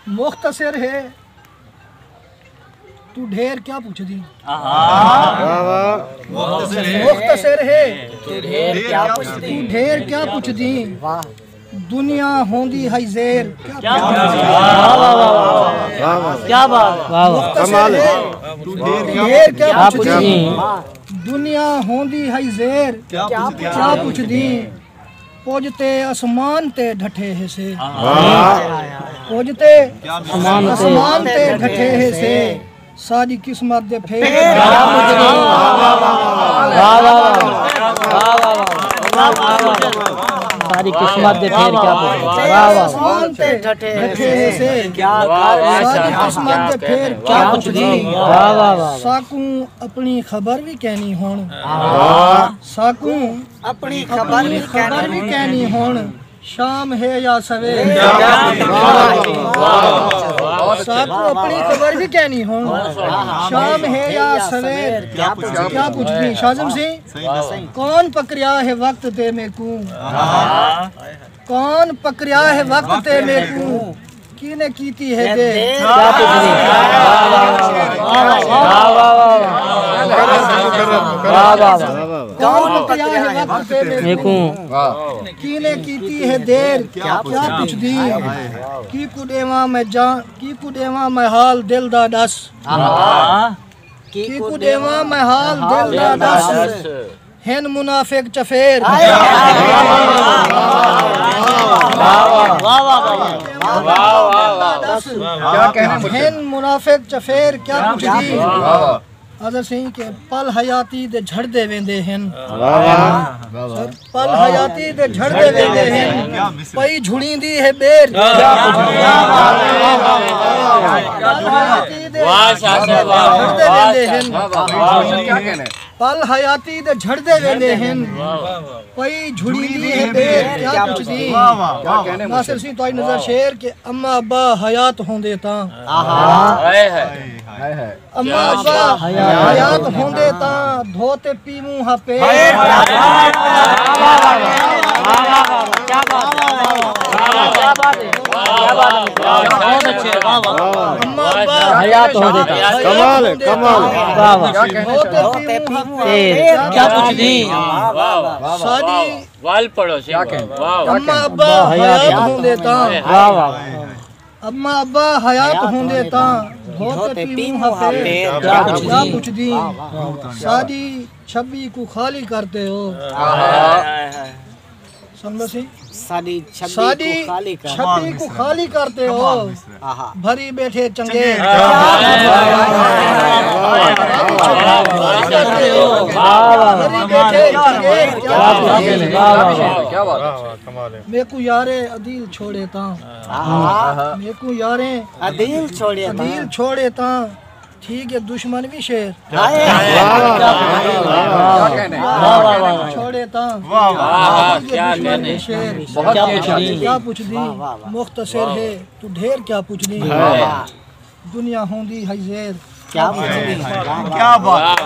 मुख्तसर है तू ढेर क्या पूछ दी। मुख्तसर है तू ढेर क्या पूछ दी। दुनिया होंदी है ज़ेर क्या बात। मुख्तसर है तू ढेर क्या पूछ दी। दुनिया होंदी है ज़ेर क्या पूछ दी। पोजते आसमान ते ढठे है से। पोजते आसमान ते ढठे है से। सारी किस्मत दे फेर सारी किस्मत दे फेर क्या आसमान ते ढठे है से। सारी किस्मत दे फेर क्या कुछ दी। साकू अपनी खबर भी कहनी होन। साकू अपनी खबर भी कहनी होन। शाम है या सवेर साकू अपनी खबर भी कहनी हो। शाम है या सवेर क्या पूछ दी। शाज़म सिंह कौन पकड़िया है वक्त ते में को। कौन पकड़िया है वक्त ते में को। किने कीती है दे क्या पूछ दी। कौन पकड़िया है वक्त ते में को। किने कीती है देर क्या पूछ दी। की कुडेवा में जान की कुडेवा में हाल दिल दा दस। की कुडेवा में हाल दिल दा दस। हेन मुनाफिक चफेर हेन मुनाफिक चफेर क्या पूछ दी। अदर सिंह के पल हयाती दे झड़ दे वेंदे हैं। पल हयाती दे झड़ दे वेंदे हैं। पई झुड़ींदी है बेर पल हयाती दे झड़ दे वेंदे हैं। पई झुड़ींदी है बेर क्या पूछ दी। नासिर सिंह तो नजर शेर के अम्मा अब्बा हयात होंदे ता। अम्मा अब्बा हयात होंदे ता धोते पीमू हा पेर। अम्मा अब्बा हयात होंदे ता कमाल है कमाल। धोते पीमू हा पेर क्या पूछ दी। शादी वाल पढ़ो से अम्मा अब्बा हयात होंदे ता। अम्मा अब्बा हयात होंदे ता धोते पीमू हा पेर क्या पूछ दी। शादी छब्बी को खाली करते हो। शादी छब्बी को खाली करते हो। भरी बैठे चंगे मेकू यारे अदील छोड़े ता। मेकू यारे अदील छोड़े ता। ठीक है दुश्मन भी शेर छोड़े ता। क्या पूछ दी। मुख्तसर है तू ढेर क्या पूछ दी। दुनिया होंदी है ज़ेर क्या पूछ दी। क्या बात।